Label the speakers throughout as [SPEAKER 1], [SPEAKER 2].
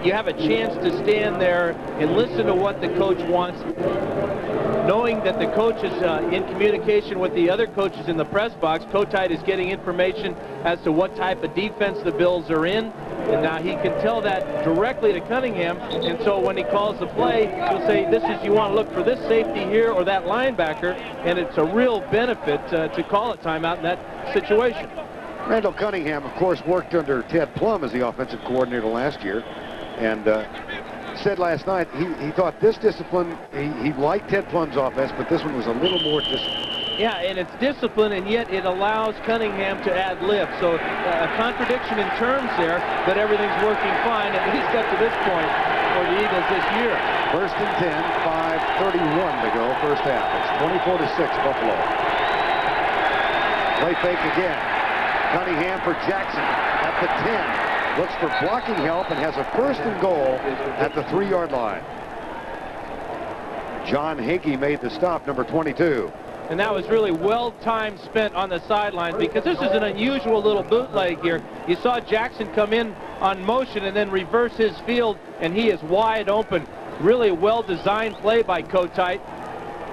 [SPEAKER 1] you have a chance to stand there and listen to what the coach wants, knowing that the coach is in communication with the other coaches in the press box. Kotite is getting information as to what type of defense the Bills are in, and now he can tell that directly to Cunningham, and so when he calls the play, he'll say, this is, you want to look for this safety here or that linebacker, and it's a real benefit to call a timeout in that situation.
[SPEAKER 2] Randall Cunningham, of course, worked under Ted Plum as the offensive coordinator last year, and said last night he thought this discipline, he liked Ted Plum's offense, but this one was a little more disciplined.
[SPEAKER 1] Yeah, and it's discipline, and yet it allows Cunningham to add lift. So a contradiction in terms there, but everything's working fine, at least up to this point for the Eagles this year.
[SPEAKER 2] First and 10, 5:31 to go, first half. It's 24-6 Buffalo. Play fake again. Cunningham for Jackson at the 10. Looks for blocking help and has a first and goal at the 3-yard line. John Hagee made the stop, number 22.
[SPEAKER 1] And that was really well time spent on the sideline, because this is an unusual little bootleg here. You saw Jackson come in on motion and then reverse his field, and he is wide open. Really well-designed play by Kotite,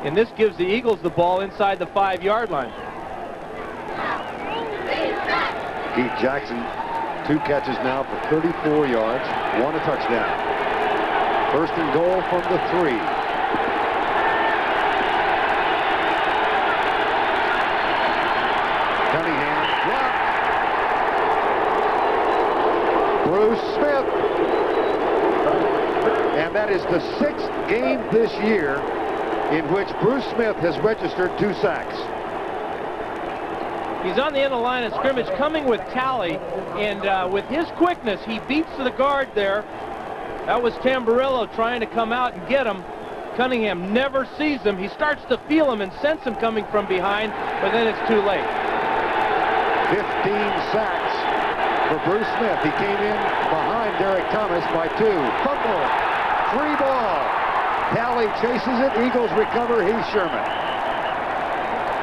[SPEAKER 1] and this gives the Eagles the ball inside the 5-yard line.
[SPEAKER 2] Keith Jackson, 2 catches now for 34 yards, 1 a touchdown. First and goal from the 3. Cunningham dropped. Bruce Smith. And that is the 6th game this year in which Bruce Smith has registered 2 sacks.
[SPEAKER 1] He's on the end of the line of scrimmage, coming with Talley, and with his quickness, he beats the guard there. That was Tamburello trying to come out and get him. Cunningham never sees him. He starts to feel him and sense him coming from behind, but then it's too late.
[SPEAKER 2] 15 sacks for Bruce Smith. He came in behind Derek Thomas by 2. Fumble, 3 ball. Talley chases it. Eagles recover. Heath Sherman.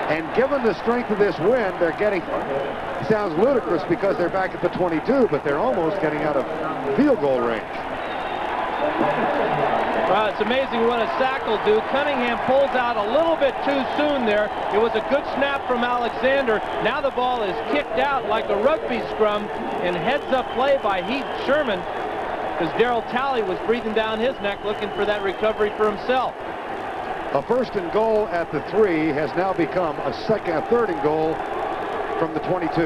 [SPEAKER 2] And given the strength of this wind, they're getting, it sounds ludicrous because they're back at the 22, but they're almost getting out of field goal range.
[SPEAKER 1] Well, it's amazing what a sack will do. Cunningham pulls out a little bit too soon there. It was a good snap from Alexander. Now the ball is kicked out like a rugby scrum, and heads-up play by Heath Sherman, because Darryl Talley was breathing down his neck looking for that recovery for himself.
[SPEAKER 2] A first and goal at the 3 has now become a third and goal from the 22.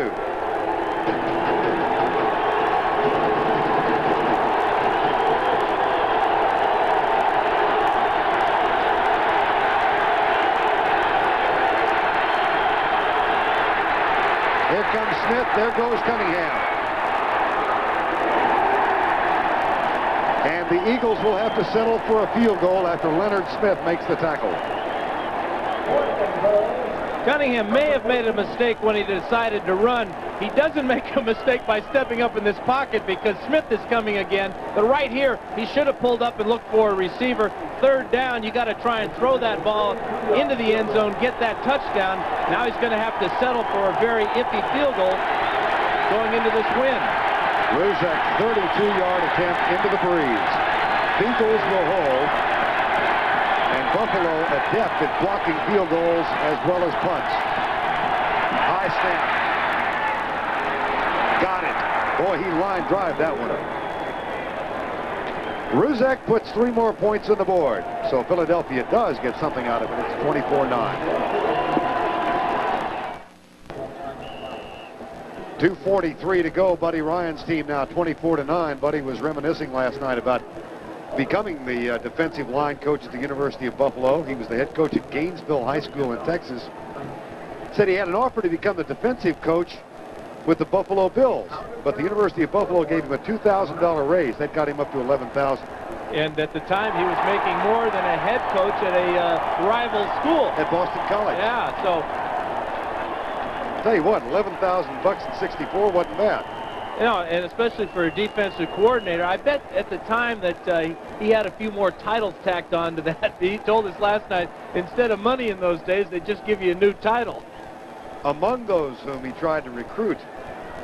[SPEAKER 2] Here comes Smith. There goes Cunningham. And the Eagles will have to settle for a field goal after Leonard Smith makes the tackle.
[SPEAKER 1] Cunningham may have made a mistake when he decided to run. He doesn't make a mistake by stepping up in this pocket because Smith is coming again. But right here, he should have pulled up and looked for a receiver. Third down, you got to try and throw that ball into the end zone, get that touchdown. Now he's going to have to settle for a very iffy field goal going into this win.
[SPEAKER 2] Ruzek, 32-yard attempt into the breeze. Eagles will hold. And Buffalo adept at blocking field goals as well as punts. High snap. Got it. Boy, he line drive that one. Ruzek puts 3 more points on the board. So Philadelphia does get something out of it. It's 24-9. 2:43 to go. Buddy Ryan's team now 24-9. Buddy was reminiscing last night about becoming the defensive line coach at the University of Buffalo. He was the head coach at Gainesville High School in Texas. Said he had an offer to become the defensive coach with the Buffalo Bills, but the University of Buffalo gave him a $2,000 raise. That got him up to $11,000.
[SPEAKER 1] And at the time, he was making more than a head coach at a rival school.
[SPEAKER 2] At Boston College.
[SPEAKER 1] Yeah, so
[SPEAKER 2] tell you what, $11,000 in '64 wasn't bad.
[SPEAKER 1] You know, and especially for a defensive coordinator, I bet at the time that he had a few more titles tacked on to that. He told us last night, instead of money in those days, they just give you a new title.
[SPEAKER 2] Among those whom he tried to recruit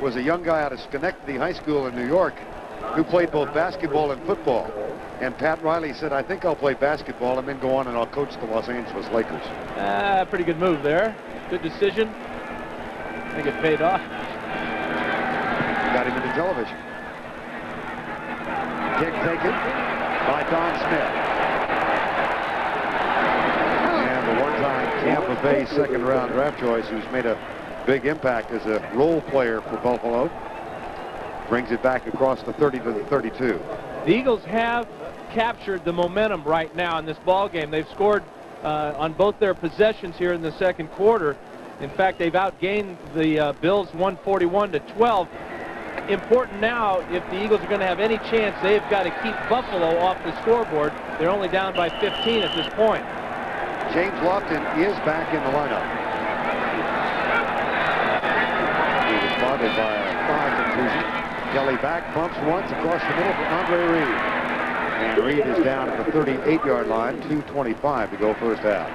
[SPEAKER 2] was a young guy out of Schenectady High School in New York who played both basketball and football. And Pat Riley said, I think I'll play basketball and then go on and I'll coach the Los Angeles Lakers.
[SPEAKER 1] Pretty good move there. Good decision. I think it paid off.
[SPEAKER 2] Got him into television. Kick taken by Don Smith. And the one-time Tampa Bay second-round draft choice who's made a big impact as a role player for Buffalo. Brings it back across the 30 to the 32.
[SPEAKER 1] The Eagles have captured the momentum right now in this ball game. They've scored on both their possessions here in the second quarter. In fact, they've outgained the Bills 141-12. Important now, if the Eagles are going to have any chance, they've got to keep Buffalo off the scoreboard. They're only down by 15 at this point.
[SPEAKER 2] James Lofton is back in the lineup. He was spotted by a thigh contusion. Kelly back, bumps once across the middle for Andre Reed. And Reed is down at the 38-yard line, 2:25 to go first half.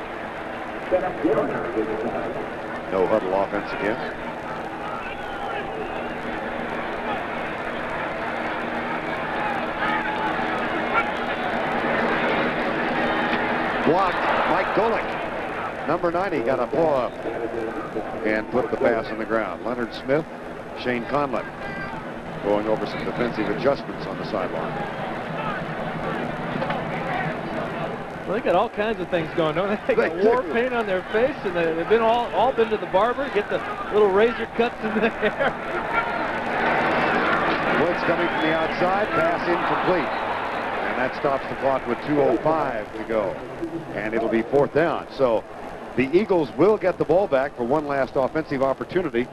[SPEAKER 2] No huddle offense again. Blocked. Mike Golick, number 90, got a paw up and put the pass on the ground. Leonard Smith, Shane Conlon going over some defensive adjustments on the sideline.
[SPEAKER 1] Well, they got all kinds of things going on. They got war paint on their face, and they've been all been to the barber, get the little razor cuts in the hair.
[SPEAKER 2] Woods coming from the outside, pass incomplete. And that stops the clock with 2:05 to go. And it'll be fourth down. So the Eagles will get the ball back for one last offensive opportunity.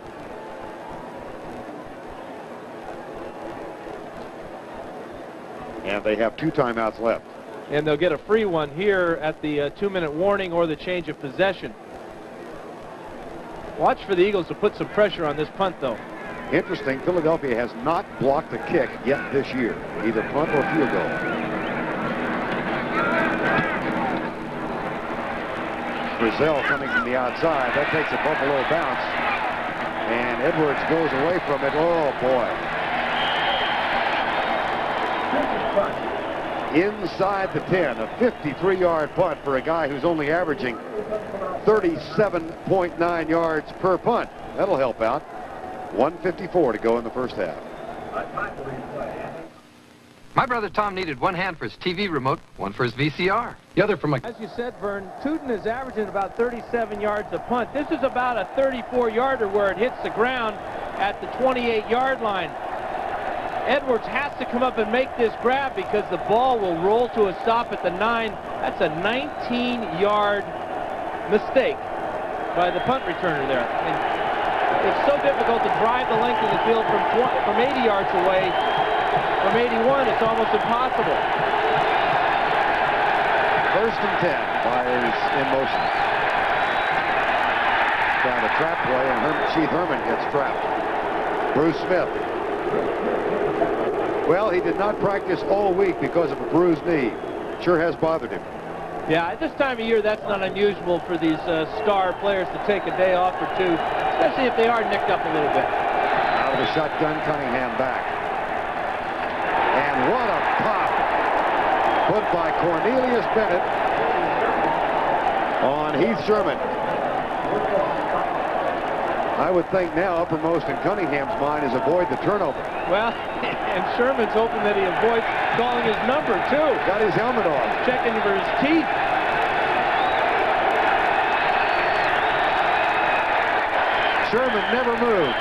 [SPEAKER 2] And they have 2 timeouts left.
[SPEAKER 1] And they'll get a free one here at the 2-minute warning or the change of possession. Watch for the Eagles to put some pressure on this punt, though.
[SPEAKER 2] Interesting, Philadelphia has not blocked a kick yet this year, either punt or field goal. Brazil coming from the outside. That takes a Buffalo bounce. And Edwards goes away from it. Oh, boy. Inside the 10, a 53-yard punt for a guy who's only averaging 37.9 yards per punt. That'll help out. 1:54 to go in the first half.
[SPEAKER 3] My brother Tom needed one hand for his TV remote, one for his VCR, the other for my...
[SPEAKER 1] As you said, Vern, Tootin is averaging about 37 yards a punt. This is about a 34-yarder where it hits the ground at the 28-yard line. Edwards has to come up and make this grab because the ball will roll to a stop at the 9. That's a 19-yard mistake by the punt returner there. And it's so difficult to drive the length of the field from 80 yards away. From 81, it's almost impossible.
[SPEAKER 2] First and 10. Fires in motion. Down a trap play, and Chief Herman gets trapped. Bruce Smith. Well, he did not practice all week because of a bruised knee. Sure has bothered him.
[SPEAKER 1] Yeah, at this time of year, that's not unusual for these star players to take a day off or two, especially if they are nicked up a little bit.
[SPEAKER 2] Out of the shotgun, Cunningham back. And what a pop put by Cornelius Bennett on Heath Sherman. I would think now uppermost in Cunningham's mind is avoid the turnover.
[SPEAKER 1] Well, and Sherman's hoping that he avoids calling his number, too.
[SPEAKER 2] Got his helmet off.
[SPEAKER 1] Checking for his teeth.
[SPEAKER 2] Sherman never moved.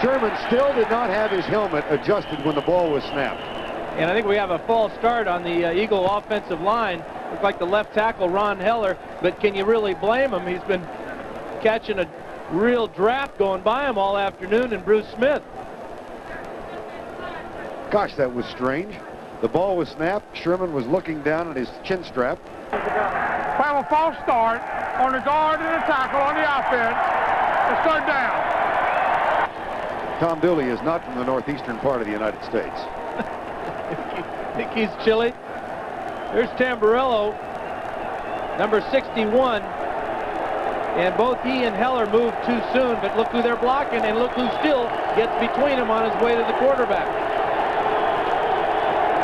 [SPEAKER 2] Sherman still did not have his helmet adjusted when the ball was snapped.
[SPEAKER 1] And I think we have a false start on the Eagle offensive line. Looks like the left tackle, Ron Heller, but can you really blame him? He's been catching a real draft going by him all afternoon, and Bruce Smith.
[SPEAKER 2] Gosh, that was strange. The ball was snapped. Sherman was looking down at his chin strap.
[SPEAKER 4] We have a false start on the guard and the tackle on the offense. It's third down.
[SPEAKER 2] Tom Dooley is not from the northeastern part of the United States.
[SPEAKER 1] Think he's chilly? There's Tamburello, number 61. And both he and Heller moved too soon, but look who they're blocking, and look who still gets between them on his way to the quarterback.